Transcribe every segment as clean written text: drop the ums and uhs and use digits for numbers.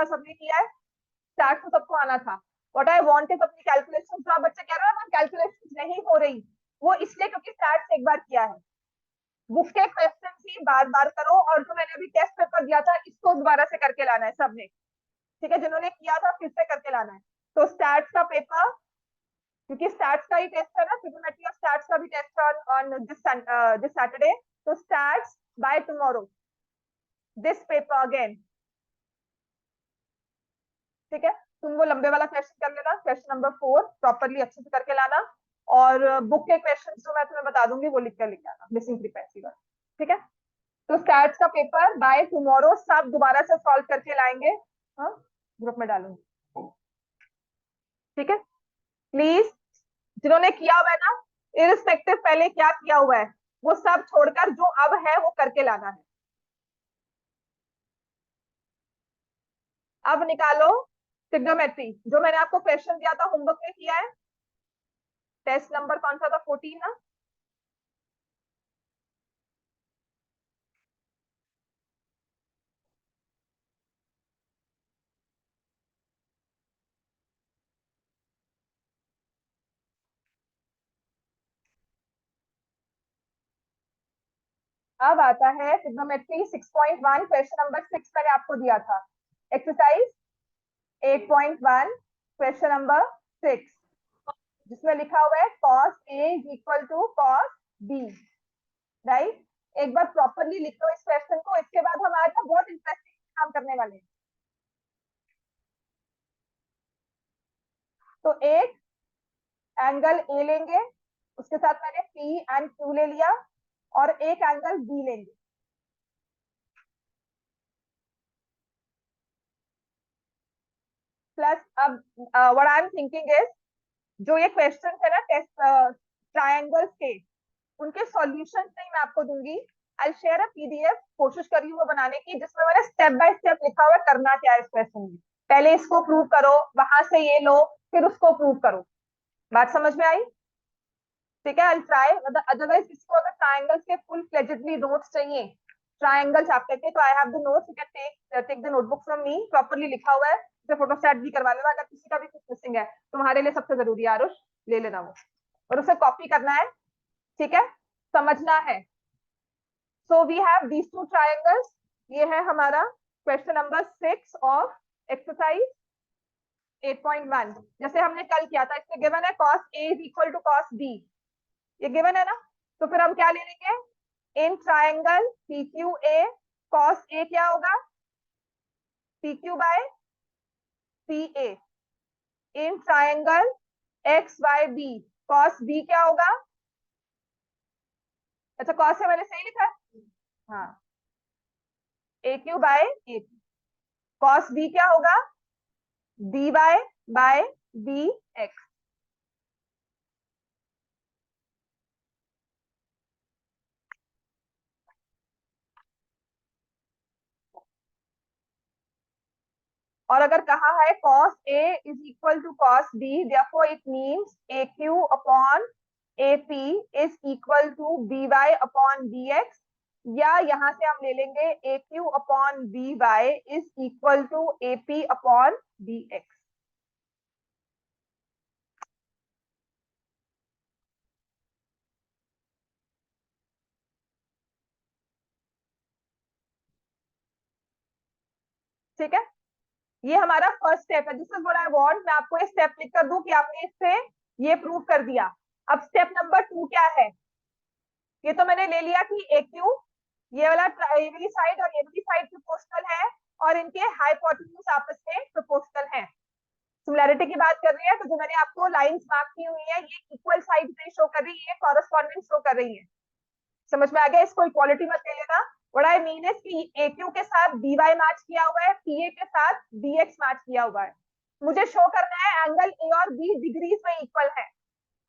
का सबने किया है? स्टार्ट तो सबको आना था। व्हाट आई वांट इज अपनी कैलकुलेशन, जो आप बच्चे कह रहे हो ना कैलकुलेशन नहीं हो रही, वो इसलिए क्योंकि स्टार्ट एक बार किया है। बुक के क्वेश्चन ही बार बार करो, और जो मैंने अभी टेस्ट पेपर दिया था इसको दोबारा से करके लाना है सबने। ठीक है, जिन्होंने किया था फिर से करके लाना है। तो स्टार्ट का पेपर, क्योंकि स्टार्ट का ही टेस्ट है ना, ट्रिग्नोमेट्री ऑफ स्टार्ट का भी टेस्ट ऑन दिस सैटरडे। तो start by tomorrow this paper again. ठीक है, तुम वो लंबे वाला क्वेश्चन कर लेना, क्वेश्चन नंबर 4 प्रॉपरली अच्छे से करके लाना। और बुक के क्वेश्चन जो मैं तुम्हें बता दूंगी वो लिख कर लेके आना, मिसिंग फ्रीक्वेंसी का। ठीक है, तो स्टैट्स का पेपर बाय टुमारो सब दोबारा से सॉल्व करके लाएंगे। हाँ, ग्रुप में डालूंगी। ठीक है, प्लीज जिन्होंने किया हुआ है ना, इरिस्पेक्टिव पहले क्या किया हुआ है वो सब छोड़कर जो अब है वो करके लाना है। अब निकालो ट्रिग्नोमेट्री, जो मैंने आपको क्वेश्चन दिया था होमवर्क में किया है। टेस्ट नंबर कौन सा था? 14 ना? अब आता है ट्रिग्नोमेट्री 6.1, क्वेश्चन नंबर 6 मैंने आपको दिया था। एक्सरसाइज 8.1 क्वेश्चन नंबर 6, जिसमें लिखा हुआ है cos A is equal to cos B। Right, एक बार प्रॉपरली लिखो इस क्वेश्चन को, इसके बाद हम आज बहुत इंटरेस्टिंग काम करने वाले हैं। तो एक एंगल ए लेंगे, उसके साथ मैंने P एंड Q ले लिया, और एक एंगल B लेंगे। प्लस अब what I am thinking is, जो ये क्वेश्चन है ना टेस्ट ट्रायंगल्स के, उनके सॉल्यूशन नहीं मैं आपको दूंगी। आई शेयर अ पीडीएफ, कोशिश कर रही हूँ वो बनाने की, जिसमें मैंने स्टेप बाय स्टेप लिखा हुआ है करना क्या है इस क्वेश्चन में। पहले इसको प्रूव करो, वहां से ये लो, फिर उसको प्रूव करो। बात समझ में आई? ठीक है, आई ट्राई। अदरवाइज किसी को अगर ट्रायंगल्स के फुल फ्लेजेडली नोट्स चाहिए ट्रायंगल चैप्टर के, तो I have the notes, you can take the notebook from me, properly लिखा हुआ है। उसे फोटोस्टैट भी करवा लेना, अगर किसी का भी कुछ मिसिंग है तुम्हारे लिए सबसे जरूरी है आरुष, ले लेना वो, और उसे कॉपी करना है। ठीक है, समझना है। So we have these two triangles. ये है हमारा क्वेश्चन नंबर 6 ऑफ एक्सरसाइज 8.1। जैसे हमने कल किया था, इसमें गिवन है cos A is equal to cos B, ये गिवन है ना। तो फिर हम क्या ले लेंगे, in triangle PQA cos A क्या होगा, PQ by CA। In triangle XYB cos B क्या होगा? अच्छा, cos से मैंने सही लिखा है? हाँ, AQ by AP। cos B क्या होगा? dy by dx। और अगर कहा है cos A is equal to cos B, therefore it means AQ upon AP is equal to BY upon DX, या यहां से हम ले लेंगे AQ upon BY is equal to AP upon DX। ठीक है, ये हमारा फर्स्ट स्टेप है। This is what I want, मैं आपको ये स्टेप लिख कर दूं कि आपने इससे ये प्रूव कर दिया। अब स्टेप नंबर 2 क्या है? ये तो मैंने ले लिया कि AQ, ये वाला ये वाली साइड और ये वाली साइड प्रोपोर्शनल है, और इनके हाइपोटेन्यूज आपस में प्रोपोर्शनल है। सिमिलैरिटी की बात कर रही है, तो जो मैंने आपको लाइंस मार्क की हुई है ये इक्वल साइड नहीं शो कर रही है, कॉरेस्पॉन्डेंस शो कर रही है। समझ में आ गया? इसको इक्वालिटी मत ले लेना। व्हाट आई मीन इज कि AQ के साथ BY मैच किया हुआ है, PA के साथ DX मैच किया हुआ है। मुझे शो करना है एंगल A और B डिग्रीज में इक्वल है,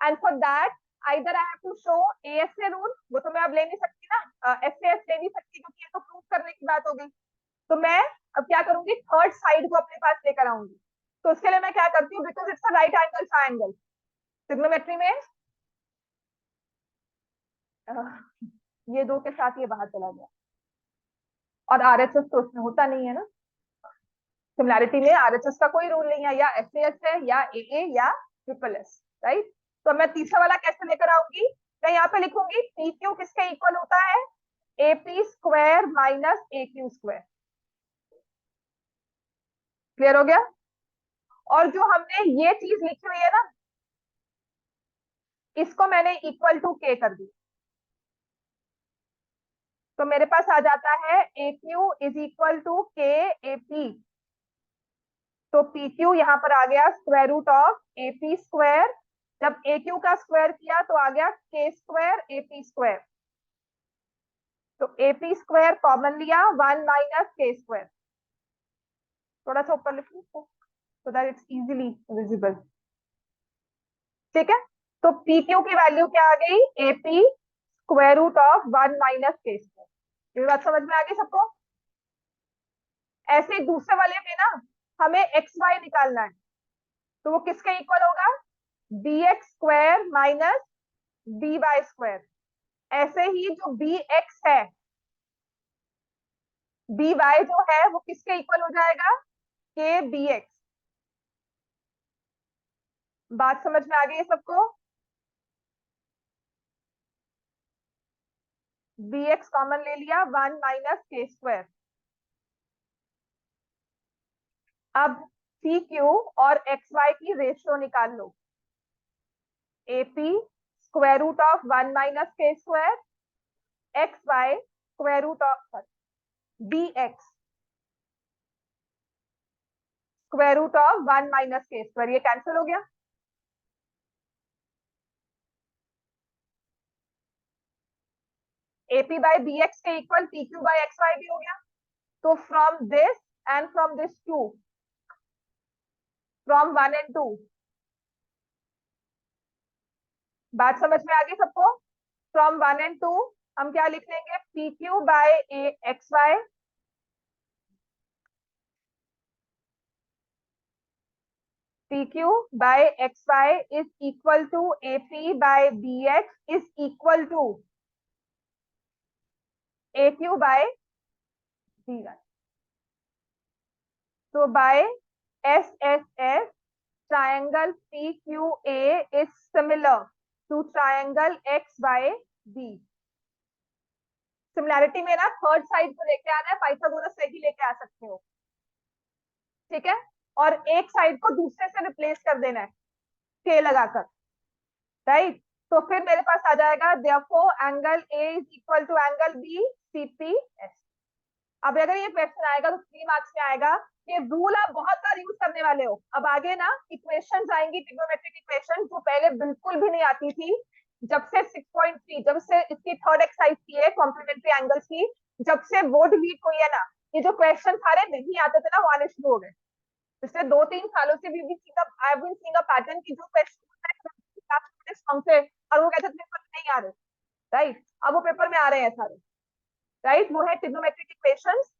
and for that either I have to show ASA rule, वो तो मैं अब ले नहीं सकती ना, SAS ले नहीं सकती क्योंकि ये तो प्रूव करने की बात हो गई। तो मैं अब क्या करूंगी, थर्ड साइड को अपने पास लेकर आऊंगी। तो उसके लिए मैं क्या करती हूँ, because it's a right angle triangle trigonometry में, ये दो के साथ ये बाहर चला गया, और RHS तो उसमें होता नहीं है ना। सिमिलैरिटी में आरएचएस का कोई रूल नहीं है, या एसएएस है या एए या ट्रिपल एस, राइट। तो मैं तीसरा वाला कैसे लेकर आऊंगी, मैं यहाँ पे लिखूंगी पी क्यू किसके इक्वल होता है, एपी स्क्वायर माइनस ए क्यू स्क्वायर। क्लियर हो गया। और जो हमने ये चीज लिखी हुई है ना, इसको मैंने इक्वल टू के कर दी, तो मेरे पास आ जाता है A Q is equal to k A P. तो पी क्यू यहाँ पर आ गया square root of A P square, जब ए क्यू का स्क्वायर किया तो आ गया के स्क्वायर ए पी स्क्वायर। तो ए पी स्क्वायर कॉमन लिया, 1 - के स्क्वायर। थोड़ा सा ऊपर लिखूं so that it's easily visible. ठीक है, तो पी क्यू की वैल्यू क्या आ गई, A P square root of 1 - K square. ये बात समझ में आ गई सबको। ऐसे दूसरे वाले में ना हमें एक्स वाई निकालना है, तो वो किसके इक्वल होगा, B X square minus B Y square. ऐसे ही जो बी एक्स है, बी वाई जो है वो किसके इक्वल हो जाएगा, के बी एक्स। बात समझ में आ गई है सबको। बी एक्स कॉमन ले लिया, 1 - के स्क्वायर। अब सी क्यू और एक्स वाई की रेशियो निकाल लो, AP square root of 1 - K square, X Y square root of B X square root of 1 - K square. ये कैंसिल हो गया। एपी बाय बी एक्स के equal P Q by X Y भी हो गया। तो from this and from this two, फ्रॉम 1 and 2, बात समझ में आ गई सबको। फ्रॉम 1 and 2 हम क्या लिख लेंगे, P Q by X Y P Q by X Y is equal to A P by B X is equal to A Q by B Y. So by SSS, triangle PQA is similar to triangle XYB. Similarity में ना third side को लेके आना है, Pythagoras से ही लेके आ सकते हो। ठीक है, और एक साइड को दूसरे से रिप्लेस कर देना है के लगाकर, राइट। तो फिर मेरे पास आ जाएगा therefore angle A is equal to angle B C P S. अब अगर ये क्वेश्चन आएगा तो 3 मार्क्स में आएगा। ये रूल आप बहुत बार यूज करने वाले हो। अब आगे ना इक्वेशंस आएंगी, ट्रिग्नोमेट्रिक इक्वेशन जो पहले बिल्कुल भी नहीं आती थी। जब से 6.3, जब से इसकी थर्ड एक्सरसाइज की है कॉम्प्लीमेंट्री एंगल्स की, जब से वो डिलीट हुई है ना, ये जो क्वेश्चन सारे नहीं आते थे ना, वो आने शुरू हो गए। पिछले 2-3 सालों से भी I have been seeing a pattern की जो क्वेश्चन से, और वो कहते थे पेपर में नहीं आ रहे, राइट। अब वो पेपर में आ रहे हैं सारे, राइट। वो है ट्रिग्नोमेट्रिक इक्वेशंस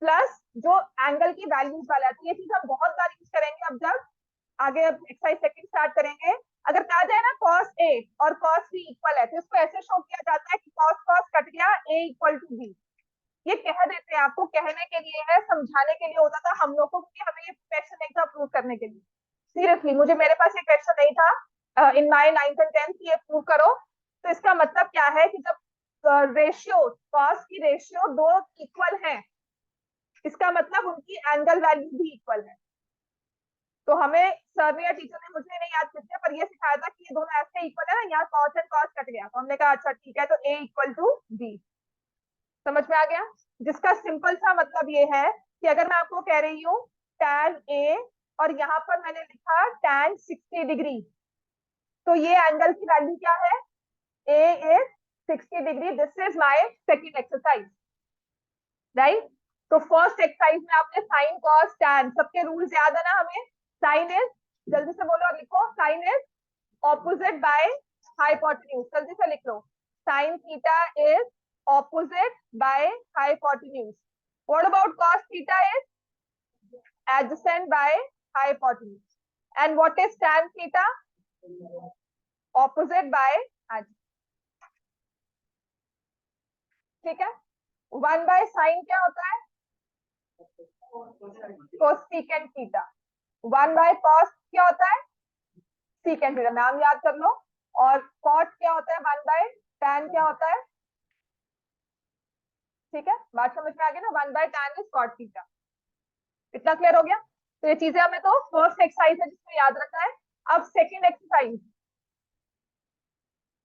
प्लस जो एंगल की वैल्यूज वाला है। तो ये चीज हम बहुत बार यूज करेंगे। अब जब आगे एक्सरसाइज सेकंड स्टार्ट करेंगे, अगर कहा जाए ना cos A और cos B इक्वल है, तो इसको ऐसे शो किया जाता है कि cos cos कट गया, A इक्वल टू B। ये कह देते हैं, आपको कहने के लिए है, समझाने के लिए होता था हम लोग को, क्योंकि हमें ये क्वेश्चन नहीं था प्रूव करने के लिए। सीरियसली मुझे, मेरे पास ये क्वेश्चन नहीं था इन माई 9th and 10th, ये प्रूव करो। तो इसका मतलब क्या है कि जब रेशियो कॉस की रेशियो दो इक्वल है, इसका मतलब उनकी एंगल वैल्यू भी इक्वल है। तो हमें सर ने या टीचर ने, मुझे नहीं याद किसने, पर ये सिखाया था कि ये दोनों ऐसे इक्वल है ना, यहाँ कॉस एंड कॉस कट गया, तो हमने कहा अच्छा ठीक है, तो ए इक्वल टू बी। समझ में आ गया। जिसका सिंपल सा मतलब ये है कि अगर मैं आपको कह रही हूँ tan ए, और यहाँ पर मैंने लिखा tan 60 डिग्री, तो ये एंगल की वैल्यू क्या है, ए इज 60 डिग्री। This is my second exercise, right. तो फर्स्ट एक्सरसाइज में आपने साइन कॉस टैन, सबके रूल्स याद है ना हमें। साइन इज, जल्दी से बोलो और लिखो, sine is opposite by hypotenuse. जल्दी से लिख लो, sine theta is opposite by hypotenuse. What about cos theta is adjacent by hypotenuse. And what is tan theta? Opposite by adjacent. ठीक है। 1 by साइन क्या होता है, कोसेकेंट थीटा। 1/cos क्या होता है, सीकेंट थीटा, नाम याद कर लो। और कॉट क्या होता है, 1/tan क्या होता है। ठीक है, बात समझ में आ गई ना, 1/tan इज कॉट थीटा। इतना क्लियर हो गया। तो ये चीजें हमें तो फर्स्ट एक्सरसाइज है जिसमें याद रखना है। अब second exercise,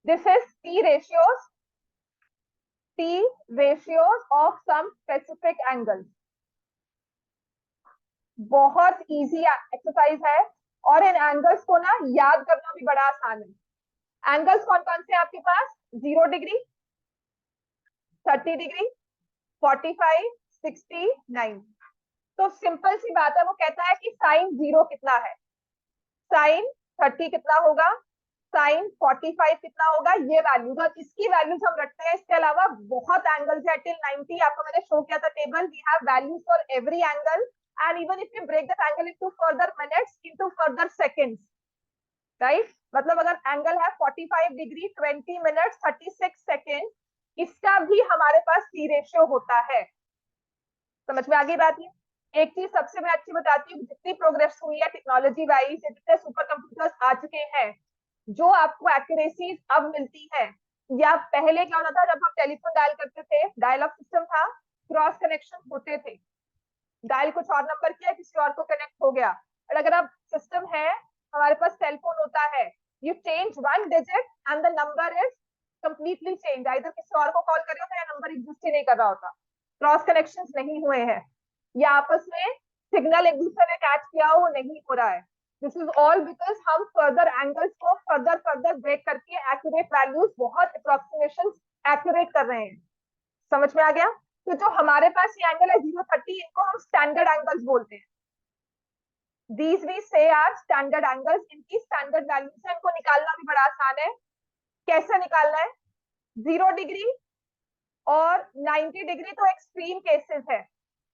this is T ratios of some specific angles। बहुत इजी एक्सरसाइज है, और इन एंगल्स को ना याद करना भी बड़ा आसान है। एंगल्स कौन कौन से आपके पास, 0 डिग्री, 30 डिग्री, 45, 60, 90। तो सिंपल सी बात है, वो कहता है कि साइन 0 कितना है, साइन 30 कितना होगा, साइन 45 कितना होगा, ये वैल्यूज, और इसकी वैल्यूज हम रखते हैं। इसके अलावा बहुत एंगल्स है टिल 90, आपको मैंने शो किया था table, we have values for every angle, and even if you break the angle into further minutes, into further seconds, right. मतलब अगर एंगल है 45 डिग्री, 20 मिनट्स, 36 सेकेंड, इसका भी हमारे पास टी रेशियो होता है। समझ में आ गई बात। ये एक चीज सबसे मैं अच्छी बताती हूँ, जितनी प्रोग्रेस हुई है टेक्नोलॉजी वाइज, जितने सुपर कंप्यूटर्स आ चुके हैं, जो आपको एक्यूरेसी अब मिलती है, या पहले क्या होता था जब हम टेलीफोन डायल करते थे, डायल अप सिस्टम था, क्रॉस कनेक्शन होते थे, डायल कुछ और नंबर किया, किसी और को कनेक्ट हो गया। और अगर अब सिस्टम है, हमारे पास सेलफोन होता है, you change one digit and the number is completely change, इधर किसी और को कॉल कर रहे हो या नंबर एग्जिस्ट ही नहीं कर रहा होता, क्रॉस कनेक्शन नहीं हुए हैं, या आपस में सिग्नल एक दूसरे ने कैच किया हो, वो नहीं हो रहा है। दिस इज ऑल बिकॉज हम फर्दर एंगल्स को फर्दर फर्दर ब्रेक करके एक्यूरेट वैल्यूज, बहुत अप्रोक्सीमेशन एक्यूरेट कर रहे हैं। समझ में आ गया। तो जो हमारे पास ये एंगल है 030, इनको हम स्टैंडर्ड एंगल्स बोलते हैं। दीज वी से आर स्टैंडर्ड एंगल्स, इनकी स्टैंडर्ड वैल्यूज है, इनको निकालना भी बड़ा आसान है। कैसे निकालना है, 0 डिग्री और 90 डिग्री तो एक्सट्रीम केसेस है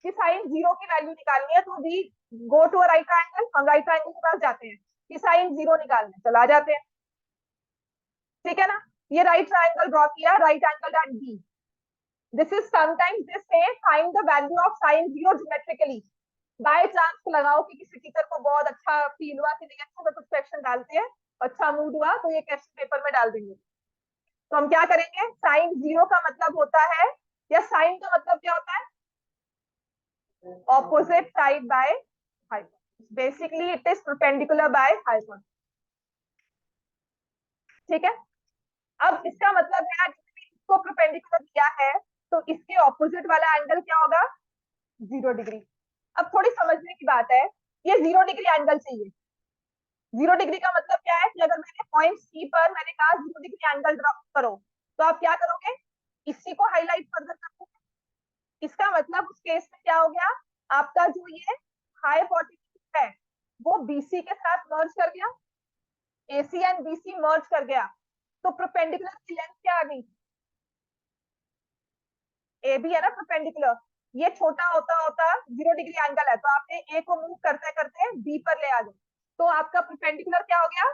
कि साइन 0 की वैल्यू निकालनी है, तो we go to a right triangle, हम राइट ट्रायंगल के पास जाते हैं कि साइन 0 निकालना है, चला जाते हैं। ठीक है ना, ये राइट ट्रायंगल ड्रॉ किया, right angle at B. This is sometimes this से find the value of sine 0 geometrically. By chance लगाओ कि किसी टीचर को बहुत अच्छा फील हुआ कि नहीं, अच्छा से कुछ क्वेश्चन डालते हैं, अच्छा मूड हुआ, तो ये क्वेश्चन पेपर में डाल देंगे। तो हम क्या करेंगे, साइन 0 का मतलब होता है, या साइन का मतलब क्या होता है, opposite side by hypotenuse, basically it is perpendicular by hypotenuse। ठीक है, अब इसका मतलब है इसको परपेंडिकुलर किया है, तो इसके ऑपोजिट वाला एंगल क्या होगा, 0 डिग्री। अब थोड़ी समझने की बात है, ये 0 डिग्री एंगल चाहिए। 0 डिग्री का मतलब क्या है कि अगर मैंने पॉइंट सी पर मैंने कहा 0 डिग्री एंगल ड्रॉ करो, तो आप क्या करोगे, इसी को हाईलाइट फर्दर करोगे। इसका मतलब उस केस में क्या हो गया, आपका जो ये हाइपोटेन्यूज है वो बीसी के साथ मर्ज कर गया, एसी एंड बीसी मर्ज कर गया, तो परपेंडिकुलर की लेंथ क्या आ गई, ए बी है ना परपेंडिकुलर। ये छोटा होता होता 0 डिग्री एंगल है, तो आपने ए को मूव करते करते बी पर ले आ गए, तो आपका परपेंडिकुलर क्या हो गया,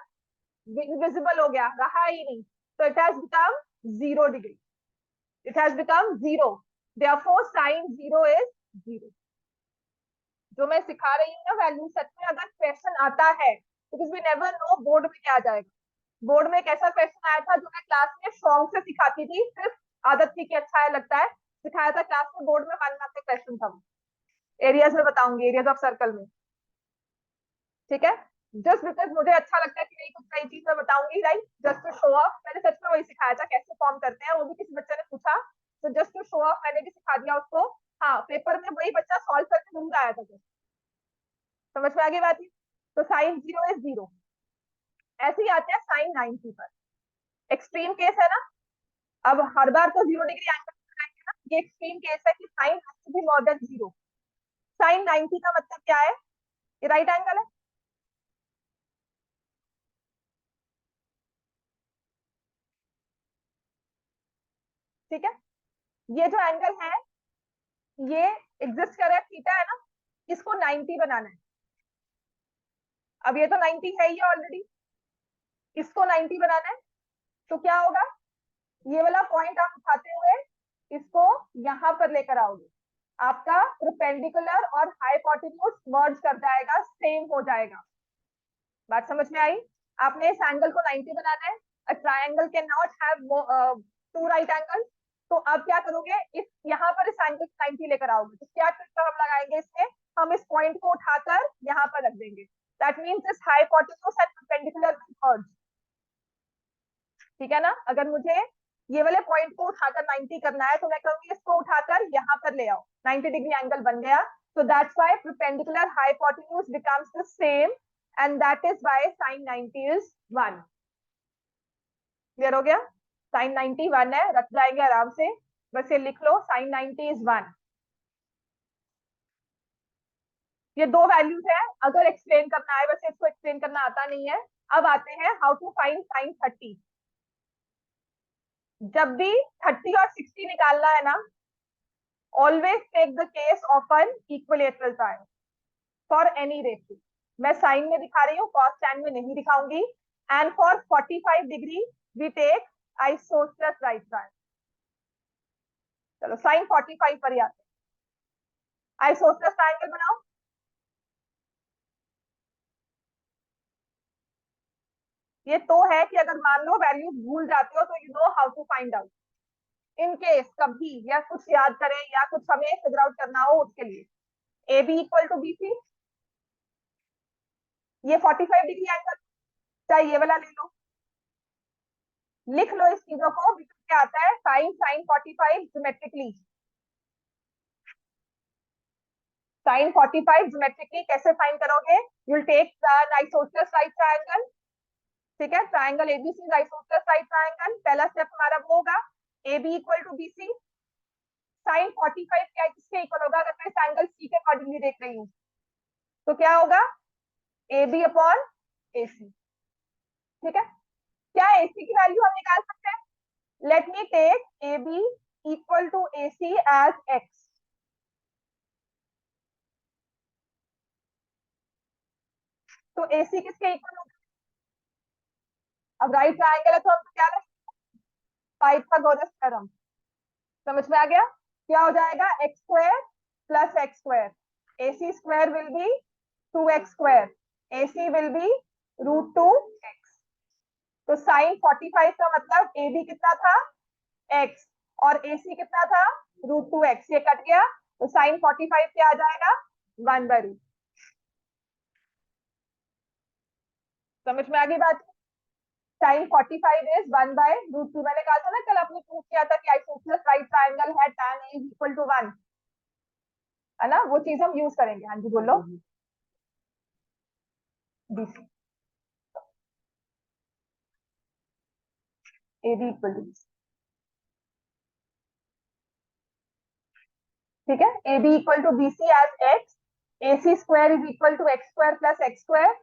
विजिबल हो गया, रहा ही नहीं, तो it has become 0 degree, it has become 0, therefore sign 0 is 0। जो मैं सिखा रही हूँ ना वैल्यू, सच में अगर क्वेश्चन आता है, because we never know board में क्या आ जाएगा। बोर्ड में एक ऐसा क्वेश्चन आया था जो मैं क्लास में शौक से सिखाती थी, सिर्फ आदत थी कि अच्छा है लगता है, सिखाया था क्लास में, बोर्ड में 1 मार्क का क्वेश्चन था। एरियाज में बताऊंगी, एरियाज ऑफ सर्कल में। ठीक है, जस्ट बिकॉज मुझे अच्छा लगता है कि नहीं, कुछ नई चीज मैं बताऊंगी, right, just to show off. मैंने सच में वही सिखाया था कैसे फॉर्म करते हैं, वो भी किसी बच्चे ने पूछा, तो जस्ट टू शो ऑफ मैंने भी सिखा दिया उसको। हाँ, पेपर में वही बच्चा सॉल्व करके जरूर आया था। समझ में आ गई बात। तो साइन 0 इज 0। ऐसे ही आते हैं साइन 90 पर, एक्सट्रीम केस है ना। अब हर बार तो 0 डिग्री एंगल बनाएंगे ना, ये एक्सट्रीम केस है कि sine has to be more than 0। Sine 90 का मतलब क्या है, ये राइट एंगल है, ठीक है। ये जो एंगल है ये एग्जिस्ट कर रहा है, थीटा है ना, इसको 90 बनाना है। अब ये तो 90 है ही ऑलरेडी, इसको 90 बनाना है, तो क्या होगा, ये वाला पॉइंट आप उठाते हुए इसको यहां पर लेकर आओगे। आपका परपेंडिकुलर और हाइपोटेन्यूज मर्ज कर जाएगा, सेम हो जाएगा। बात समझ में आई? आपने इस एंगल को 90 बनाना है। A triangle can not have two right angle. तो अब क्या करोगे, इस यहाँ पर इस एंगल 90 लेकर आओगे, तो क्या ट्रिक हम लगाएंगे इसमें, हम इस पॉइंट को उठाकर यहाँ पर रख देंगे। That means this hypotenuse and perpendicular will मर्ज। ठीक है ना? अगर मुझे ये वाले पॉइंट को उठाकर 90 करना है तो मैं कहूंगी इसको उठाकर यहाँ पर ले आओ, 90 डिग्री एंगल बन गया। So that's why perpendicular hypotenuse becomes the same and that is why sin 90 is 1. Clear हो गया? sin 90 1 है, रख जाएंगे आराम से, बस ये लिख लो sin 90 is 1। ये दो वैल्यूज है, अगर एक्सप्लेन करना है, वैसे इसको एक्सप्लेन करना आता नहीं है। अब आते हैं हाउ टू फाइंड sin 30। जब भी 30 और 60 निकालना है ना, always take the case of an equilateral triangle for any ratio. मैं साइन में दिखा रही हूँ, कॉस टैन में नहीं दिखाऊंगी। And for 45 degree we take isosceles right triangle. चलो साइन 45 पर ही आते हैं। आइसोसेलेस ट्रायंगल बनाओ। ये तो है कि अगर मान लो वैल्यूज भूल जाते हो तो you know how to find out. In case कभी या कुछ याद करें या कुछ हमें फिगर आउट करना हो उसके लिए। A B equal to B C, ये 45 डिग्री एंगल, चाहे ये वाला ले लो, लिख लो इस चीजों को। क्या आता है, sine sine 45 geometrically. Sine 45 geometrically कैसे फाइंड करोगे, you will take the isosceles right triangle. ठीक है, triangle ABC isosceles right triangle. पहला स्टेप हमारा वो होगा, A B equal to B C. Sine 45 क्या किसके इक्वल होगा, अगर मैं इस एंगल सी के अकॉर्डिंगली देख रही हूँ तो क्या होगा, ए बी अपॉन ए सी। ठीक है, क्या एसी की वैल्यू हम निकाल सकते हैं? Let me take A B equal to A C as X. तो ए सी किसके इक्वल होगा? अब राइट ट्रायंगल है तो हम क्या करेंगे, पाइथागोरस थ्योरम। समझ में आ गया? क्या हो जाएगा, X square plus X square. A C square will be 2x square, A C will be √2x। तो साइन 45 का मतलब ए बी कितना था, x, और ए सी कितना था, √2x। ये कट गया तो साइन 45 क्या आ जाएगा, 1/√। समझ में आ गई बात? Sine 45 is 1/√2। मैंने कहा था ना कल, आपने प्रूव किया था कि आइसोसेलेस राइट ट्रायंगल है, tan a is equal to 1, है ना? वो चीज हम यूज करेंगे। हाँ जी बोलो। BC, A B equal to, ठीक है, A B equal to B C as X. A C square is equal to X square plus X square.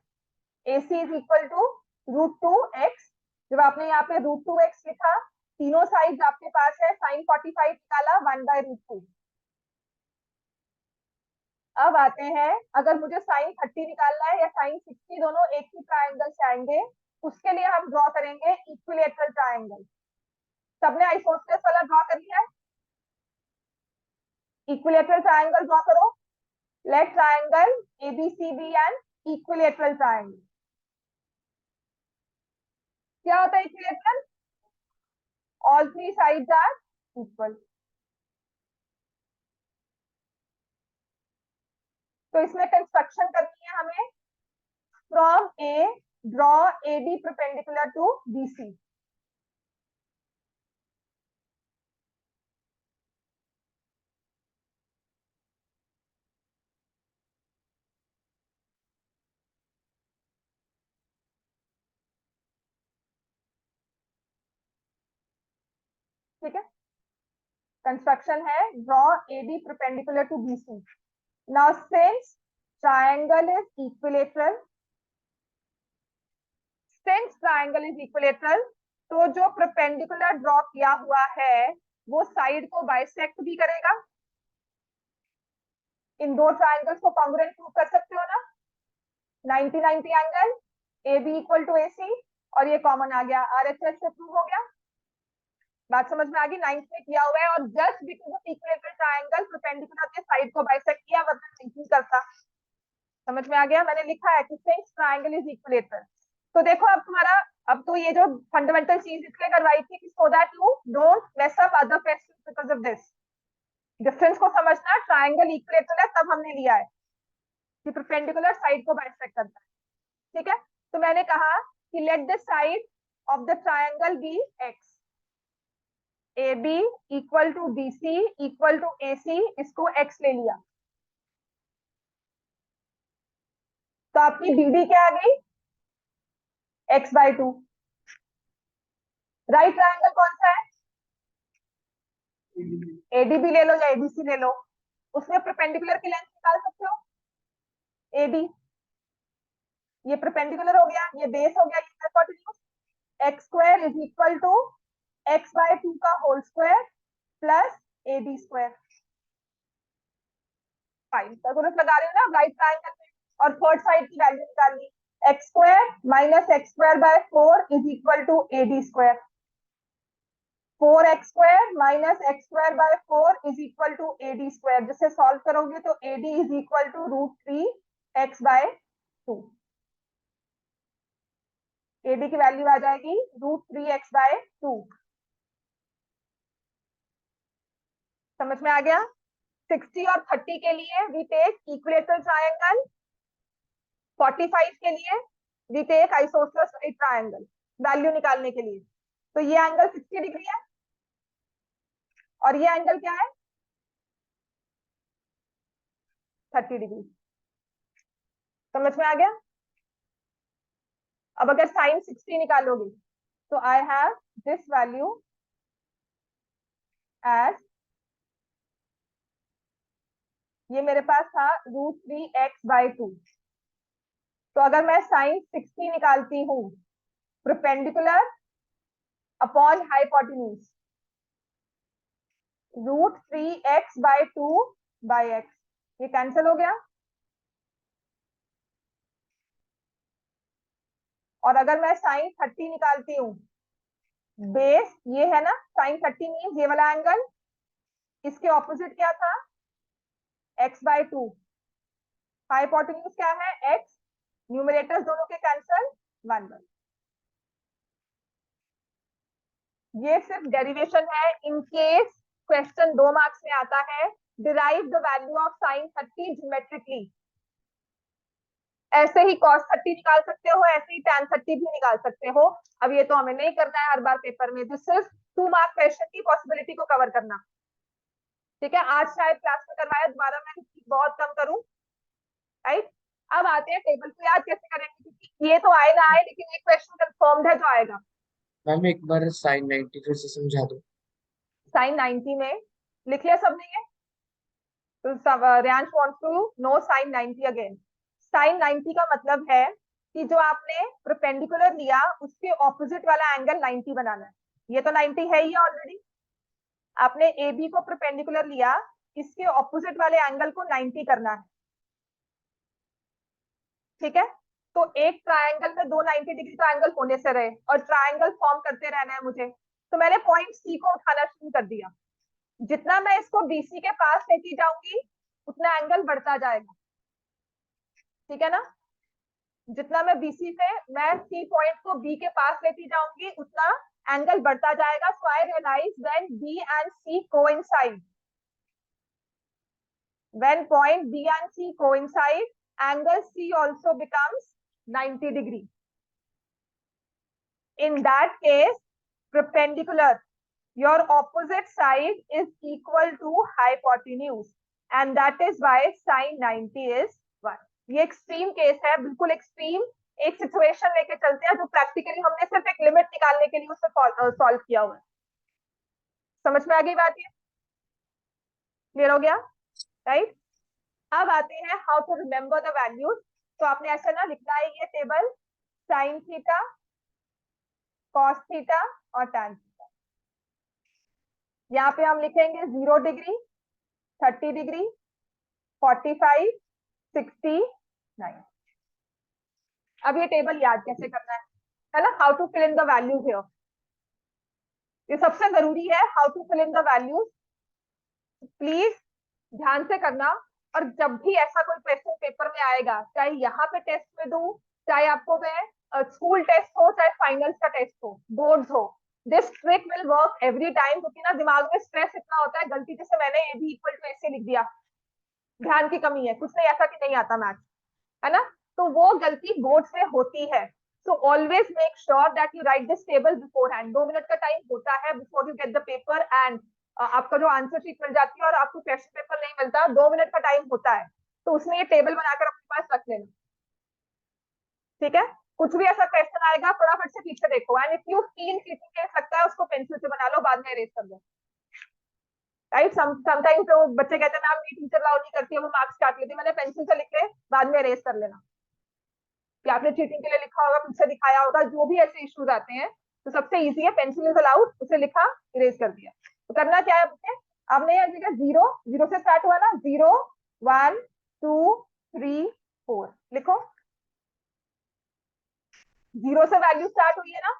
A C is equal to √2x। जब आपने यहाँ पे √2x लिखा, तीनों side आपके पास है, साइन 45 निकाला 1/√2। अब आते हैं, अगर मुझे साइन 30 निकालना है या साइन 60, दोनों एक ही ट्रायंगल से आएंगे, उसके लिए हम ड्रॉ करेंगे इक्विलेटरल ट्रायंगल। सबने आइसोसेलेस वाला ड्रॉ कर लिया है? इक्विलेटरल ट्रायंगल ड्रॉ करो। Let triangle ABC be an equilateral triangle. क्या होता है equilateral? All three sides are equal. तो इसमें कंस्ट्रक्शन करनी है हमें, from A draw A B perpendicular to B C. ठीक है, कंस्ट्रक्शन है, draw A B perpendicular to B C. Now since triangle is equilateral, since triangle is equilateral, तो जो परपेंडिकुलर ड्रॉ किया हुआ है वो साइड को बाइसेक्ट भी करेगा। इन दो ट्रायंगल्स को कॉन्ग्रुएंट प्रूव कर सकते हो ना, 90-90 angle, A B equal to A C, और ये कॉमन आ गया, आरएचएस से प्रूव हो गया। बात समझ में आ गई? 9th में किया हुआ है, और just because of equilateral triangle perpendicular के साइड को बाइसेक्ट किया, वरना नहीं करता। समझ में आ गया? मैंने लिखा है कि सिंस ट्रायंगल इज इक्विलेटरल। तो देखो अब तुम्हारा, अब तो ये जो फंडामेंटल चीज इसलिए करवाई थी कि so that you don't mess up other questions because of this. Difference को समझना, ट्रायंगल इक्विलेटरल है तब हमने लिया है कि परपेंडिकुलर साइड को बाइसेक्ट करता है। ठीक है, तो मैंने कहा कि let the side of the triangle be x, A B equal to B C equal to A C, इसको एक्स ले लिया। तो आपकी बी डी क्या आ गई? x/2। राइट ट्रायंगल कौन सा है? एडीबी ले लो या एबीसी ले लो, उसमें परपेंडिकुलर की लेंथ निकाल सकते हो, एडी। ये परपेंडिकुलर हो गया, ये बेस हो गया, ये hypotenuse. X square is equal to x/2 का whole square plus AB square. Fine, circular लगा रहे हो ना राइट ट्रायंगल में, और थर्ड साइड की वैल्यू निकालनी। X square minus X square by 4 is equal to AD square. 4x square minus X square by 4 is equal to AD square. जिसे solve करोगे तो AD is equal to √3x/2। AD की value आ जाएगी √3x/2। समझ में आ गया? 60 और 30 के लिए वी टेक इक्विलेटरल ट्रायंगल, 45 के लिए we take isosceles right triangle value निकालने के लिए। तो ये एंगल 60 डिग्री है और ये एंगल क्या है? 30 डिग्री। समझ में आ गया? अब अगर साइन 60 निकालोगे तो I have this value as, ये मेरे पास था √3x/2। तो अगर मैं साइन 60 निकालती हूं परपेंडिकुलर अपॉन हाइपोटेन्यूज, √3x/2/x, ये कैंसिल हो गया। और अगर मैं साइन 30 निकालती हूँ, बेस ये है ना, साइन 30 मीन ये वाला एंगल, इसके ऑपोजिट क्या था? x/2। हाइपोटेन्यूज क्या है? x। न्यूमरेटर्स दोनों के कैंसिल, 1/1। ये सिर्फ डेरिवेशन है, इन केस क्वेश्चन 2 मार्क्स में आता है, derive the value of sign 30 geometrically. ऐसे ही cos 30 निकाल सकते हो, ऐसे ही tan 30 भी निकाल सकते हो। अब ये तो हमें नहीं करना है हर बार पेपर में, जो सिर्फ 2 मार्क क्वेश्चन की पॉसिबिलिटी को कवर करना। ठीक है, आज शायद क्लास में करवाया, दोबारा मैं बहुत कम करूं। राइट, अब आते हैं टेबल को याद कैसे करेंगे, क्योंकि ये तो आए ना आए, लेकिन एक क्वेश्चन कंफर्म्ड है जो आएगा। मैम एक बार साइन 90 फिर से समझा दो। साइन 90 में लिख लिया सबने ये? तो Riyansh wants to know sine 90 again. Sine 90 का मतलब है कि जो आपने परपेंडिकुलर लिया उसके ऑपोजिट वाला एंगल 90 बनाना है। ये तो 90 है ही ऑलरेडी। आपने ए बी को परपेंडिकुलर लिया, इसके ऑपोजिट वाले एंगल को 90 करना है। ठीक है, तो एक ट्रायंगल में दो 90 डिग्री तो एंगल होने से रहे, और ट्रायंगल फॉर्म करते रहना है मुझे। तो मैंने पॉइंट सी को उठाना शुरू कर दिया। जितना मैं इसको बीसी के पास लेती जाऊंगी उतना एंगल बढ़ता जाएगा। ठीक है ना? जितना मैं बीसी से, मैं सी पॉइंट को बी के पास लेती जाऊंगी उतना एंगल बढ़ता जाएगा। So I realise when B and C coincide, when point B and C coincide, angle C also becomes 90 degree. In that case, perpendicular, your opposite side is equal to hypotenuse, and that is why sin 90 is 1. ये extreme case है, बिल्कुल extreme एक situation लेके चलते हैं जो practically हमने सिर्फ एक लिमिट निकालने के लिए उसे सॉल्व किया हुआ है। समझ में आ गई बात? ये क्लियर हो गया? राइट, अब आते हैं how to remember the values. तो आपने ऐसा ना लिखना है ये table, sine theta, cos theta और टैन थीटा। यहाँ पे हम लिखेंगे 0 डिग्री, 30 डिग्री, 45, 60, 90। अब ये टेबल याद कैसे करना है ना? How to fill in the values here. ये सबसे जरूरी है, how to fill in the values. Please ध्यान से करना। और जब भी ऐसा कोई क्वेश्चन पेपर में आएगा, चाहे यहाँ पे टेस्ट में दूं, चाहे आपको मैं स्कूल टेस्ट हो, चाहे फाइनल्स का टेस्ट हो, बोर्ड्स हो, this trick will work every time. क्योंकि ना दिमाग में स्ट्रेस इतना होता है, गलती से मैंने ए बी इक्वल टू ऐसे लिख दिया, ध्यान की कमी है, कुछ नहीं ऐसा कि नहीं आता मैथ, है ना। तो वो गलती बोर्ड से होती है। So always make sure that you right this table before hand. 2 minute का टाइम होता है before you get the paper, and आपका जो आंसर शीट मिल जाती है और आपको क्वेश्चन पेपर नहीं मिलता, 2 मिनट का टाइम होता है, तो उसमें ये टेबल बनाकर अपने पास रख लेना, ठीक है। कुछ भी ऐसा क्वेश्चन आएगा, फटाफट से पीछे देखो, and if you feel cheating case लगता है, उसको पेंसिल से बना लो, बाद में इरेज कर दो, राइट। समटाइम्स तो बच्चे कहते हैं मैम मेरी टीचर अलाउ नहीं करती है, वो मार्क्स काट लेती है। मैंने पेंसिल से लिख के बाद में इरेज कर लेना, कि आपने चीटिंग के लिए लिखा होगा, पीछे दिखाया होगा, जो भी ऐसे इश्यूज आते हैं, तो सबसे इजी है पेंसिल इज अलाउड, उसे लिखा, इरेज कर दिया। तो करना क्या है बच्चे, आपने यहाँ जगह जीरो, जीरो से स्टार्ट हुआ ना, 0 1 2 3 4 लिखो। 0 से वैल्यू स्टार्ट हुई है ना।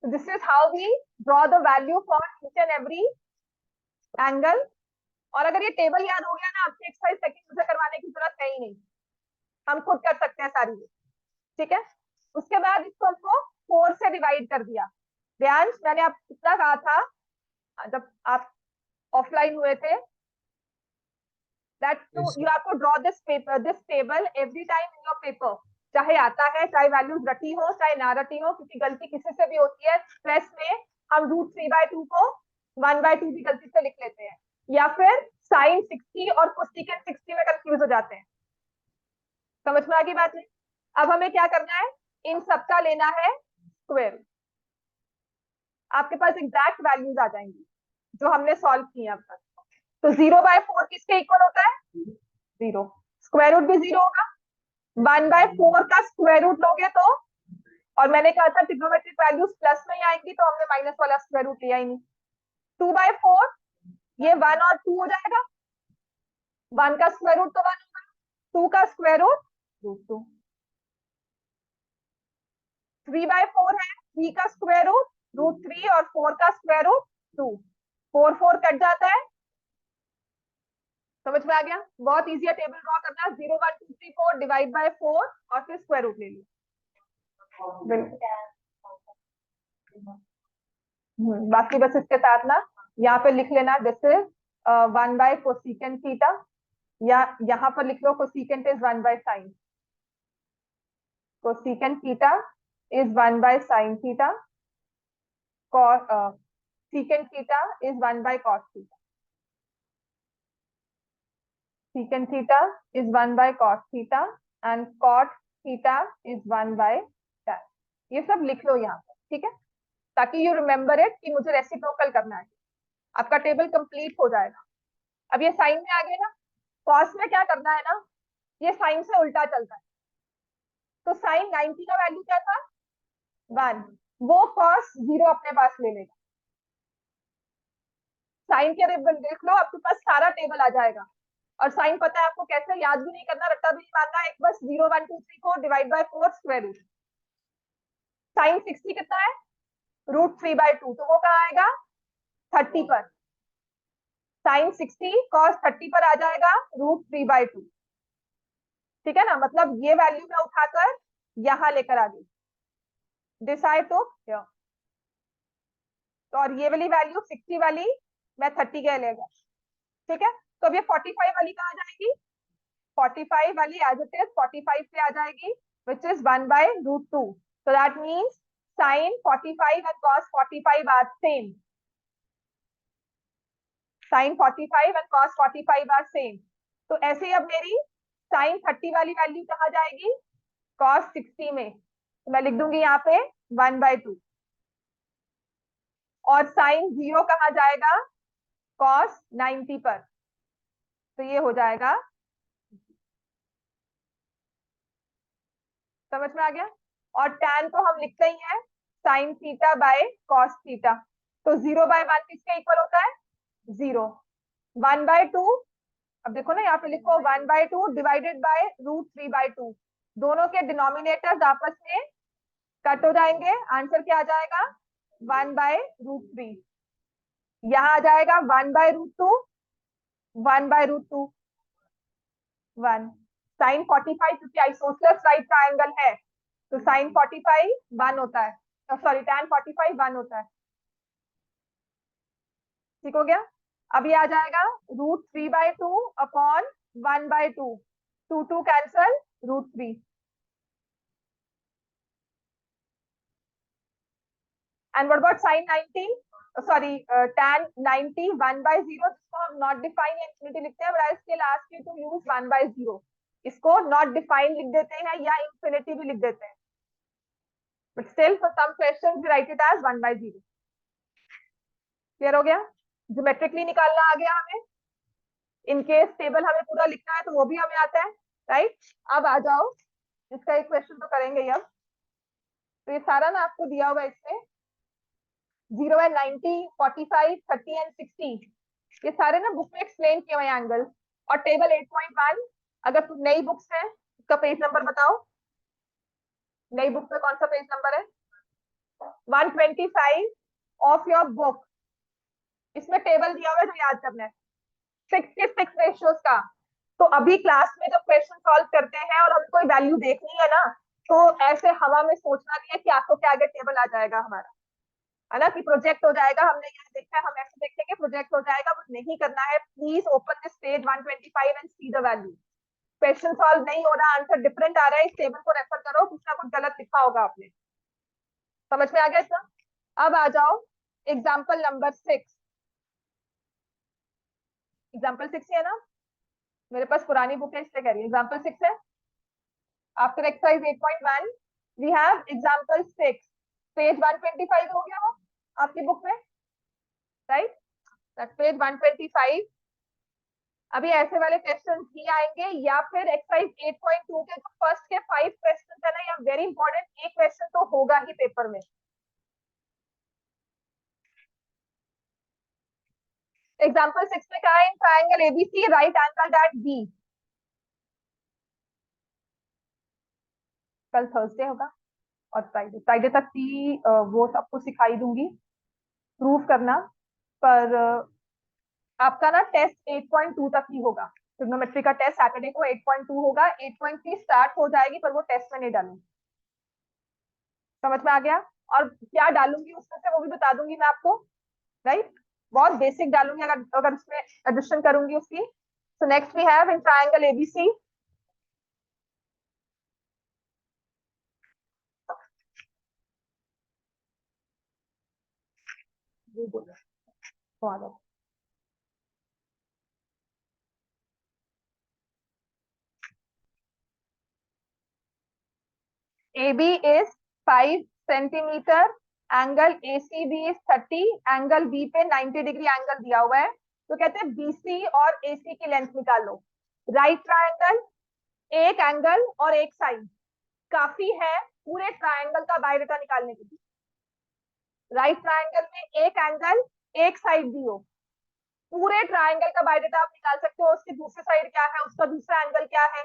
This is how we draw the value for each and every angle. और अगर ये टेबल याद हो गया ना, आपसे एक्सरसाइज सेकंड मुझे करवाने की जरूरत है ही नहीं, हम खुद कर सकते हैं सारी, ठीक है। उसके बाद इसको हमको 4 से डिवाइड कर दिया। ध्यान, मैंने आप कितना कहा था जब आप ऑफलाइन हुए थे, that to yes, you have to draw this paper, this table every time in your paper। चाहे आता है, चाहे वैल्यूज रटी हो, चाहे ना रटी हो, क्योंकि गलती किसी से भी होती है। स्ट्रेस में हम √3/2 को 1/2 भी गलती से लिख लेते हैं, या फिर साइन 60 और कोसेकेंट 60 में कंफ्यूज हो जाते हैं। समझ में आ गई बात है। अब हमें क्या करना है, इन सबका लेना है स्क्वायर। आपके पास एग्जैक्ट वैल्यूज आ जाएंगी जो हमने सॉल्व किए अब तक। तो 0/4 किसके इक्वल होता है, 0। स्क्वायर रूट भी 0 होगा। 1/4 का स्क्वायर रूट लोगे तो, और मैंने कहा था ट्रिग्नोमेट्रिक वैल्यूज प्लस में ही आएंगी, तो हमने माइनस वाला स्क्वायर रूट लिया ही नहीं। 2/4 ये 1 और 2 हो जाएगा, 1 का स्क्वायर रूट तो 1 होगा, 2 का स्क्वायर रूट √2। 3/4 है, 3 का स्क्वायर रूट √3 और 4 का स्क्वायर रूट 2। 4 4 कट जाता है। समझ में आ गया, बहुत इजी है टेबल ड्रॉ करना। 0 1 2 3 4 डिवाइड बाय 4 और फिर स्क्वायर रूट ले लिया। बाकी बस इसके साथ ना यहाँ पे लिख लेना, दिस इज 1/कोसेकेंट थीटा, या यहाँ पर लिख लो cosecant is one by sine, cosecant theta is one by sine theta, secant theta is one by cos theta, secant theta is one by cos theta, and cot theta is 1/tan। ये सब लिख लो यहाँ पर, ठीक है, ताकि यू रिमेम्बर इट कि मुझे रेसिप्रोकल करना है। आपका टेबल कंप्लीट हो जाएगा। अब ये साइन में आ गए ना, कॉस में क्या करना है ना, ये साइन से उल्टा चलता है। तो साइन 90 का वैल्यू क्या था, 1, वो कॉस 0 अपने पास ले लेगा। साइन के देख लो, आपके पास सारा टेबल आ जाएगा। और साइन पता है आपको, कैसे याद भी नहीं करना, रट्टा भी नहीं मारना, एक बस 0 1 2 3 4 divide by 4 square root. Sine 60 कितना है, √3/2, तो वो कहाँ आएगा, 30 पर। साइन 60 कॉस 30 पर आ जाएगा √3/2, ठीक है ना। मतलब ये वैल्यू मैं उठाकर यहां लेकर आ गई, डिसाइड तो और ये वाली वैल्यू 60 वाली मैं 30 के लेगा, ठीक है। तो अब ये 45 वाली कहाँ आ जाएगी, 45 वाली एज इट इज 45 पे आ जाएगी, which is 1/√2। so that means sin 45 and cos 45 are same, sin 45 and cos 45 are same। तो ऐसे ही अब मेरी sin 30 वाली वैल्यू कहाँ जाएगी, cos 60 में, तो मैं लिख दूंगी यहाँ पे 1/2। और sin 0 कहाँ जाएगा, cos 90 पर, तो ये हो जाएगा। समझ में आ गया। और tan तो हम लिखते ही हैं sin theta by cos theta. तो 0/1 किसके इक्वल होता है, 0। 1/2, अब देखो ना यहाँ पे लिखो 1/2 डिवाइडेड बाय √3/2, दोनों के डिनोमिनेटर्स आपस में कट हो जाएंगे, आंसर क्या आ जाएगा 1/√3। यहां आ जाएगा 1/√2, 1/√2, 1। साइन 45 क्योंकि आइसोसलेस राइट ट्राइंगल है, तो साइन 45 1 होता है, सॉरी tan 45 1 होता है। ठीक हो गया। अब ये आ जाएगा √3/2 upon 1/2, 2 cancel, √3। And what about sine 90, sorry tan 90 1/0, जिसको हम नॉट डिफाइन इंफिनिटी लिखते हैं, but I still ask you to use 1/0। इसको नॉट डिफाइन लिख देते हैं या इंफिनिटी भी लिख देते हैं, but still for some questions we write it as 1/0। Clear हो गया। ज्योमेट्रिकली निकालना आ गया हमें, इन केस टेबल हमें पूरा लिखना है तो वो भी हमें आता है, राइट। अब आ जाओ, इसका एक क्वेश्चन तो करेंगे ही अब। तो ये सारा ना आपको दिया हुआ है, इसमें 0 एंड 90, 45, 30 एंड 60, ये सारे ना बुक में एक्सप्लेन किए हुए एंगल। और टेबल 8.1, अगर नई बुक्स है उसका पेज नंबर बताओ, नई बुक में कौन सा पेज नंबर है? 125 ऑफ योर बुक। इसमें टेबल दिया हुआ है जो याद करना है, 66 रेशियोज का। तो अभी क्लास में जब क्वेश्चन सॉल्व करते हैं और हमें कोई वैल्यू देखनी है ना, तो ऐसे हवा में सोचना नहीं है कि आंखों के आगे टेबल आ जाएगा हमारा, है ना, कि प्रोजेक्ट हो जाएगा, हमने यहाँ देखा है हम ऐसे देखेंगे प्रोजेक्ट हो जाएगा, वो नहीं करना है। Please open this page 125 and see the value. Question solve नहीं हो रहा, आंसर डिफरेंट आ रहा है, इस टेबल को रेफर करो, कुछ ना कुछ गलत लिखा होगा आपने। समझ में आ गया इतना? अब आ जाओ एग्जाम्पल नंबर 6। एग्जाम्पल 6 है ना, मेरे पास पुरानी बुक है इसलिए कह रही है। एग्जाम्पल 6 है after exercise 8.1, we have example 6, page 125 हो गया वो आपकी बुक में, राइट, पेज 125। अभी ऐसे वाले क्वेश्चन ही आएंगे, या फिर एक्सरसाइज 8.2 के जो फर्स्ट के 5 क्वेश्चन है ना, या वेरी इंपॉर्टेंट, एक क्वेश्चन तो होगा ही पेपर में। एग्जाम्पल 6 में क्या है? In triangle ABC right angle at B. कल थर्सडे होगा और फ्राइडे, फ्राइडे तक की वो सबको सिखाई दूंगी, प्रूव करना। पर आपका ना टेस्ट 8.2 तक ही होगा, ट्रिग्नोमेट्री का टेस्ट सैटरडे को 8.2 होगा, 8.3 स्टार्ट हो जाएगी, पर वो टेस्ट में नहीं डालूंगी। समझ में आ गया? और क्या डालूंगी उसमें से वो भी बता दूंगी मैं आपको, राइट। बहुत बेसिक डालूंगी, अगर अगर उसमें एडिशन करूंगी उसकी। So next we have in triangle ABC, AB is 5 centimetre, angle ACB is 30, angle B पे 90 डिग्री एंगल दिया हुआ है, तो कहते हैं BC और AC की लेंथ निकालो। राइट ट्रायंगल, एक एंगल और एक साइड काफी है पूरे ट्रायंगल का बायोडाटा निकालने के लिए। राइट ट्रायंगल में एक एंगल एक साइड दी हो, पूरे ट्रायंगल का बायोडाटा आप निकाल सकते हो, उसकी दूसरी साइड क्या है, उसका दूसरा एंगल क्या है।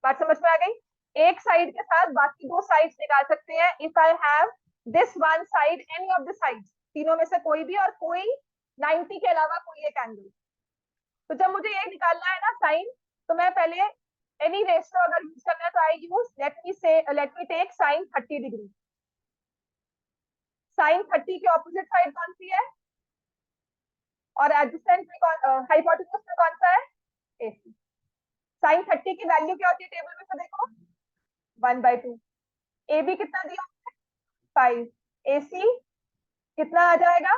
बात समझ में आ गई? एक साइड के साथ बाकी दो साइड्स निकाल सकते हैं। If I have this one side, any of the sides, तीनों में से कोई भी, और कोई 90 के अलावा कोई एक एंगल। तो जब मुझे ये निकालना है ना साइन, तो मैं पहले एनी रेशियो अगर यूज करना है तो I use, let me take sine 30 डिग्री। साइन 30 के ऑपोजिट साइड कौन सी है, और एडजेसेंट में कौन, हाइपोटेन्यूज में कौन सा है, AC। साइन 30 की वैल्यू क्या होती है टेबल में से देखो, 1/2। AB कितना दिया, 5। AC कितना आ जाएगा,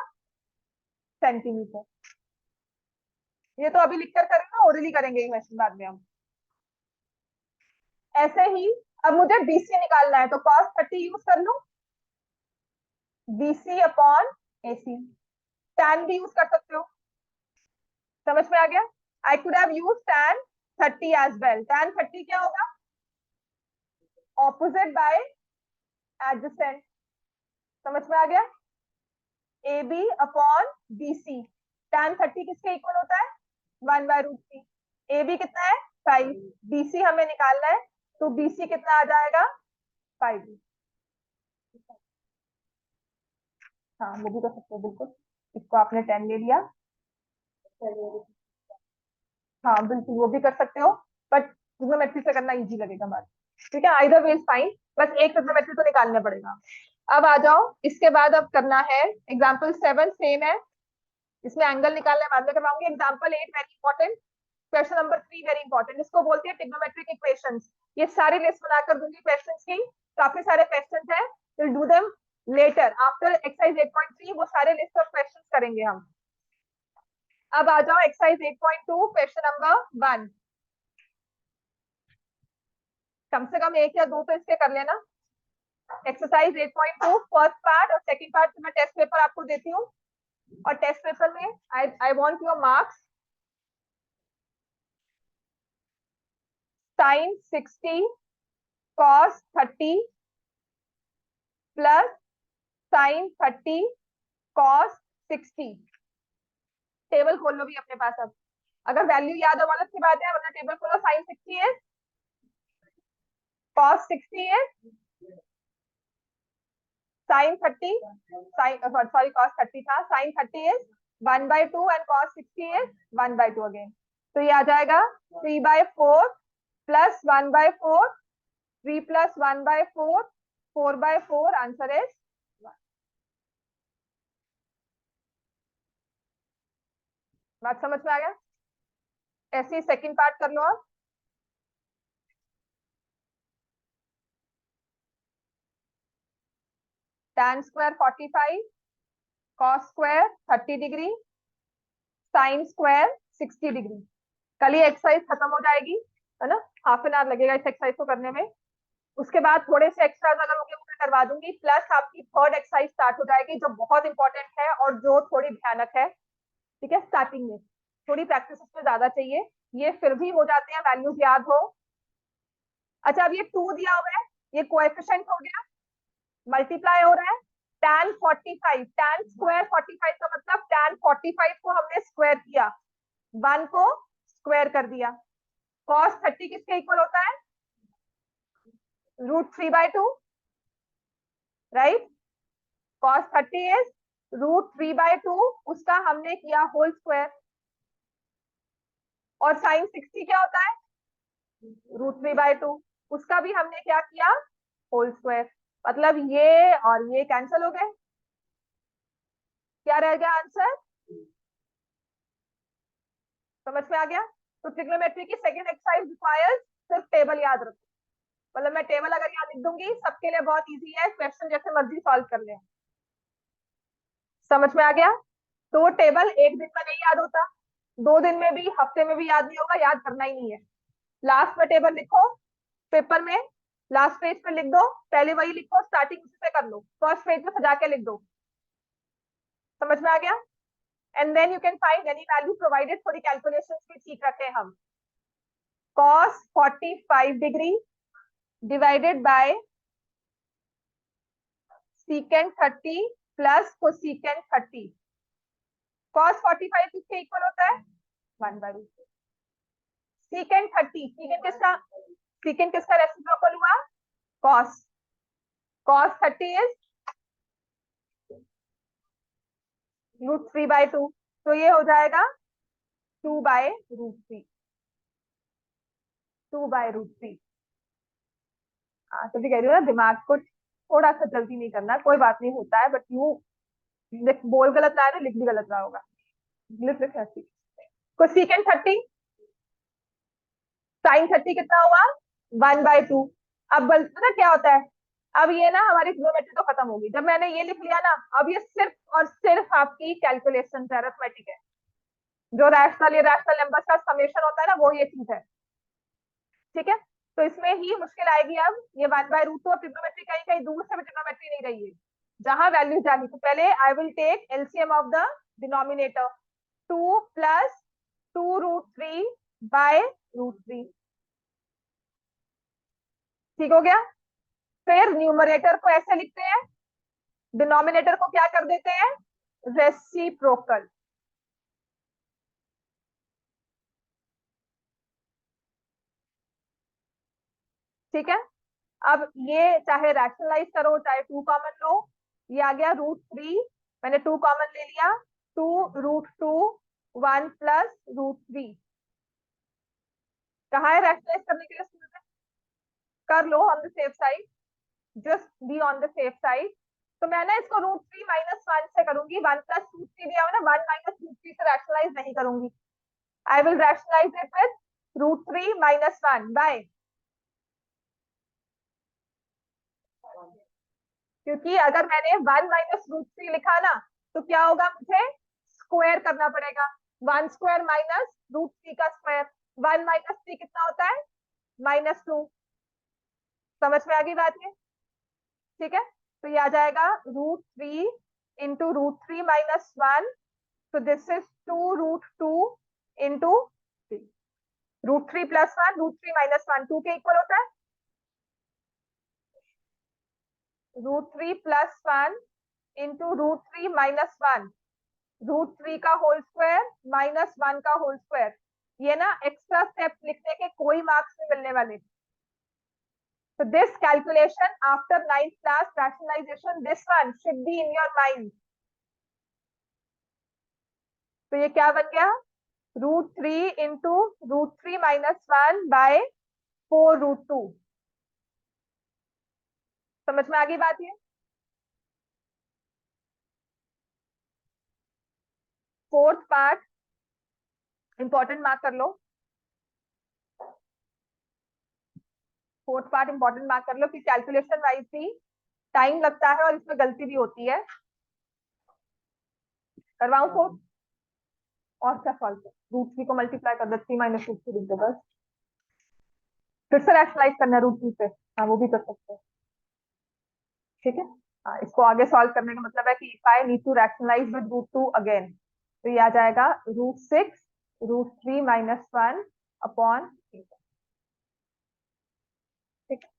सेंटीमीटर। ये तो अभी लिखकर करेंगे, ओरली करेंगे क्वेश्चन बाद में हम। ऐसे ही अब मुझे BC निकालना है, तो cos 30 यूज कर लूं, BC अपॉन AC। tan भी यूज कर सकते हो। समझ में आ गया? I could have use tan 30 as well. tan 30 क्या होगा, ऑपोजिट बाय एडजेसेंट। समझ में आ गया? AB upon BC। tan 30 किसके इक्वल होता है, 1/√3। AB कितना है, 5। BC हमें निकालना है, तो BC कितना आ जाएगा, 5। हाँ वो भी कर सकते हो बिल्कुल। इसको आपने 10 ले लिया। हाँ बिल्कुल वो भी कर सकते हो, बट ट्रिग्नोमेट्री से करना इजी लगेगा बात। ठीक है, आइदर वे इज फाइन, बस एक ट्रिग्नोमेट्री तो निकालना पड़ेगा। अब आ जाओ, इसके बाद अब करना है एग्जाम्पल 7, सेम है। इसमें एंगल निकालने बाद में करवाऊंगी। Example 8 very important. Question number 3 very important, इसको बोलते हैं ट्रिग्नोमेट्रिक इक्वेशंस। ये सारी लिस्ट बनाकर दूंगी क्वेश्चंस की, काफी सारे क्वेश्चंस हैं, will do them later after exercise 8.3, वो सारे लिस्ट ऑफ क्वेश्चंस करेंगे हम। अब आ जाओ एक्सरसाइज 8.2 क्वेश्चन नंबर 1। कम से कम एक या दो तो इसके कर लेना। एक्सरसाइज 8.2 फर्स्ट पार्ट और सेकंड पार्ट मैं टेस्ट पेपर आपको देती हूँ, और टेस्ट पेपर में I want your marks. Sine 60 cos 30 plus sine 30 cos 60। Table खोल लो भी अपने पास। अब अगर वैल्यू याद हो वाला की बात है, वरना टेबल खोलो। साइन 60 है, कॉस 60 है, साइन 30, साइन सॉरी कॉस 30 था, sine 30 is 1/2 and cos 60 is 1/2 again. तो ये आ जाएगा 3/4 प्लस 1/4, 3 प्लस 1/4, 4/4, आंसर इज। बात समझ में आ गया? ऐसे ही सेकंड पार्ट कर लो आप। tan स्क्वायर 45, कॉस स्क्वायर 30 डिग्री, साइन स्क्वायर 60 डिग्री। कल ही एक्सरसाइज खत्म हो जाएगी, है ना? हाफ एन आवर लगेगा इस एक्सरसाइज को करने में। उसके बाद थोड़े से एक्स्ट्राज अगर होंगे वो मैं करवा दूंगी, प्लस आपकी थर्ड एक्सरसाइज स्टार्ट हो जाएगी जो बहुत इंपॉर्टेंट है और जो थोड़ी भयानक है। ठीक है, स्टार्टिंग में थोड़ी प्रैक्टिस इसमें ज्यादा चाहिए, ये फिर भी हो जाते हैं, वैल्यूज याद हो। अच्छा, अब ये 2 दिया हुआ है, ये कोएफिशिएंट हो गया, मल्टीप्लाई हो रहा है। tan 45, tan स्क्वायर 45 का मतलब tan 45 को हमने स्क्वायर किया, 1 को स्क्वायर कर दिया। cos 30 किसके इक्वल होता है? √3/2, राइट? cos 30 इज √3/2, उसका हमने किया होल स्क्वायर। और sin 60 क्या होता है? √3/2, उसका भी हमने क्या किया? Whole square. मतलब ये और ये कैंसिल हो गए, क्या रह गया आंसर? समझ में आ गया? तो ट्रिग्नोमेट्री की सेकंड एक्सरसाइज रिक्वायर्स सिर्फ टेबल याद रखो। मतलब मैं टेबल अगर यहाँ लिख दूंगी, सबके लिए बहुत इजी है, क्वेश्चन जैसे मर्जी सॉल्व कर ले। समझ में आ गया? तो वो टेबल एक दिन में नहीं याद होता, 2 दिन में भी, हफ्ते में भी याद नहीं होगा, याद करना ही नहीं है। लास्ट में टेबल लिखो पेपर में, लास्ट पेज पे लिख दो, पहले वही लिखो, स्टार्टिंग उसी से कर लो, फर्स्ट पेज पे सजा के लिख दो। समझ में आ गया? And then you can find any value provided, थोड़ी कैलकुलेशंस भी ठीक रखे हम। cos 45 degree divided by secant 30 plus cosecant 30। cos 45 किसके इक्वल होता है? 1/2। secant 30, secant किसका रेसिप्रोकल हुआ? cos। cos 30 इज √3/2, तो ये हो जाएगा 2/√3, 2/√3। हाँ तभी कह रही हूँ ना, दिमाग को थोड़ा सा जल्दी नहीं करना, कोई बात नहीं होता है, बट यू बोल गलत रहा है तो लिख भी गलत रहा होगा। लिख लिख ऐसी cosecant 30, sin 30 कितना हुआ? 1/2। अब पता क्या होता है, अब ये ना हमारी ट्रिग्नोमेट्री तो खत्म होगी जब मैंने ये लिख लिया ना। अब ये सिर्फ और सिर्फ आपकी कैलकुलेशन है, अरिथमेटिक है। जो रैशनल इरेशनल नंबर्स का समेशन होता है ना, वो ये चीज है। ठीक है, तो इसमें ही मुश्किल आएगी। अब ये 1/√2, और ट्रिग्नोमेट्री कहीं कहीं दूर से भी ट्रिग्नोमेट्री नहीं रही है, जहां वैल्यू जानी। तो पहले I will take LCM of the denominator, 2 plus 2√3/√3। ठीक हो गया? फिर न्यूमरेटर को ऐसे लिखते हैं, डिनोमिनेटर को क्या कर देते हैं? रेसिप्रोकल। ठीक है, अब ये चाहे रैशनलाइज करो चाहे 2 कॉमन लो, ये आ गया √3, मैंने 2 कॉमन ले लिया, 2√2 1 प्लस √3। कहाँ है रैशनलाइज करने के लिए स्टूडेंट? कर लो on the safe side, just be on the safe side. तो मैं ना इसको √3 -1 से करूंगी, 1 प्लस √3 दिया हुआ ना, 1 -√3 से रैशनलाइज नहीं करूंगी। I will rationalise it with √3 -1 by, क्योंकि अगर मैंने 1 -√3 लिखा ना तो क्या होगा, मुझे स्क्वायर करना पड़ेगा। 1 स्क्वायर माइनस √3 का स्क्वायर, 1 -3 कितना होता है, -2। समझ में आ गई बात ये? ठीक है, तो ये आ जाएगा √3 इंटू √3 -1, तो दिस इज 2√2 इंटू 3। √3 + 1, √3 -1 2 के इक्वल होता है, √3 + 1 इंटू √3 -1, √3 का होल स्क्वायर -1 का होल स्क्वायर। ये ना एक्स्ट्रा स्टेप्स लिखने के कोई मार्क्स नहीं मिलने वाले। So this calculation after 9th class rationalization, this one should be in your mind. तो ये क्या बन गया, √3 इंटू √3 -1 बाय 4√2। समझ में आ गई बात? ये फोर्थ पार्ट इंपॉर्टेंट मार्क कर लो, फोर्थ पार्ट इंपॉर्टेंट मार्क कर लो कि कैलकुलेशन वाइज भी टाइम लगता है और इसमें गलती भी होती है। करवाऊं फोर्थ? और क्या सॉल्व कर, √3 को मल्टीप्लाई कर दो, 3 - √3 लिख दो बस। फिर से रैशनलाइज करना है √2 से, हाँ वो भी कर सकते हैं। ठीक है, हाँ इसको आगे सॉल्व करने का मतलब है कि if I need to rationalise with √2 again, तो ये आ जाएगा √6 √3 -1 अपॉन 8। ठीक है,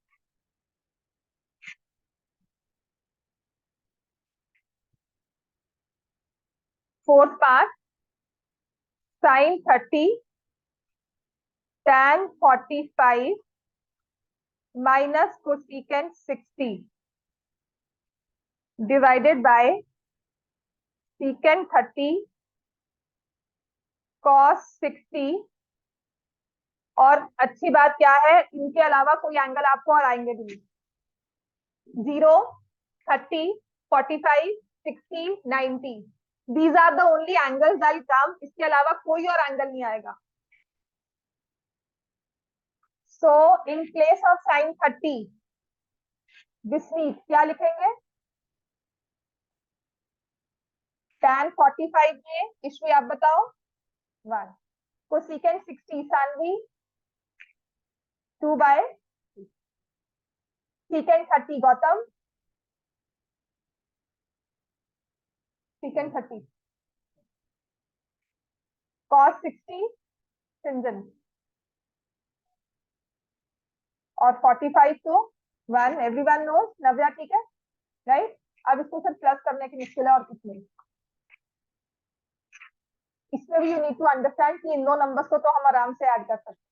fourth part, sin 30 tan 45 minus cosecant 60 divided by secant 30 cos 60। और अच्छी बात क्या है, इनके अलावा कोई एंगल आपको और आएंगे भी नहीं, 0 30 45 60 90, these are the only angles that will come, इसके अलावा कोई और एंगल नहीं आएगा। so in place of sin 30 this means क्या लिखेंगे, tan 45 में ईश्वी आप बताओ 1, cosecant 60 Saanvi 2 by secant 30 Gautam, secant 30 cos 60 Sinjan, और 45 तो 1 एवरीवन नोस, नव्या ठीक है राइट। अब इसको सिर्फ प्लस करने की मुश्किल है और कुछ नहीं। इसमें भी यू नीड टू अंडरस्टैंड कि इन दो नंबर्स को तो हम आराम से ऐड कर सकते हैं।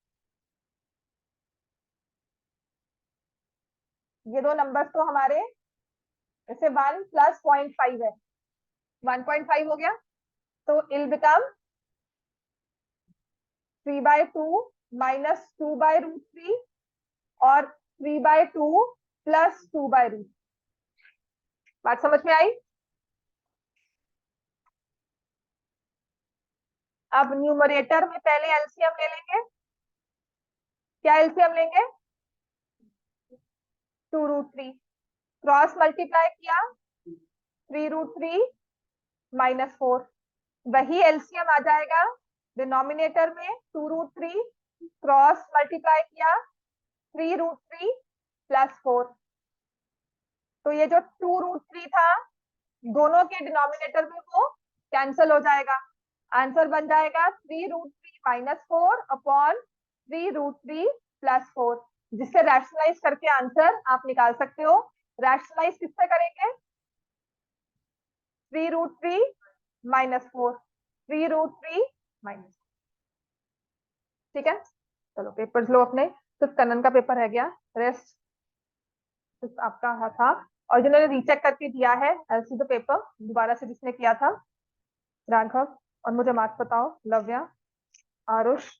ये दो नंबर्स तो हमारे जैसे 1 + 0.5 है, 1.5 हो गया, तो इल बिकम 3/2 -2/√3 और 3/2 + 2/√। बात समझ में आई? अब न्यूमरेटर में पहले एलसीएम ले लेंगे। क्या एलसीएम लेंगे, 2√3 क्रॉस मल्टीप्लाई किया 3√3 -4, वही एलसीएम आ जाएगा डिनोमिनेटर में, 2√3 क्रॉस मल्टीप्लाई किया 3√3 + 4। तो ये जो 2√3 था दोनों के डिनोमिनेटर में वो कैंसिल हो जाएगा, आंसर बन जाएगा 3√3 -4 अपॉन 3√3 + 4, जिससे रैशनलाइज करके आंसर आप निकाल सकते हो। रैशनलाइज किससे करेंगे, 3√3 -4, 3√3 - ठीक है। चलो पेपर्स लो अपने, सिर्फ कनन का पेपर रह गया, रेस्ट एनालिसिस आपका था, और जिन्होंने रीचेक करके दिया है एलसी द पेपर दोबारा से जिसने किया था, राघव, और मुझे मार्क्स बताओ। लव्या, आरुष,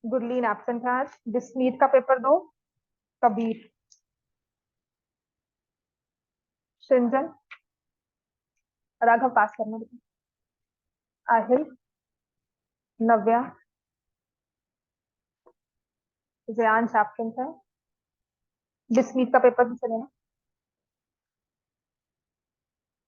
गुरलीन एब्सेंट है आज। बिस्मीत का पेपर दो। कबीर, सिंजन, राघव पास करना बेटा। आहिल, नव्या, जयांश एब्सेंट है। बिस्मीत का पेपर भी चलेगा।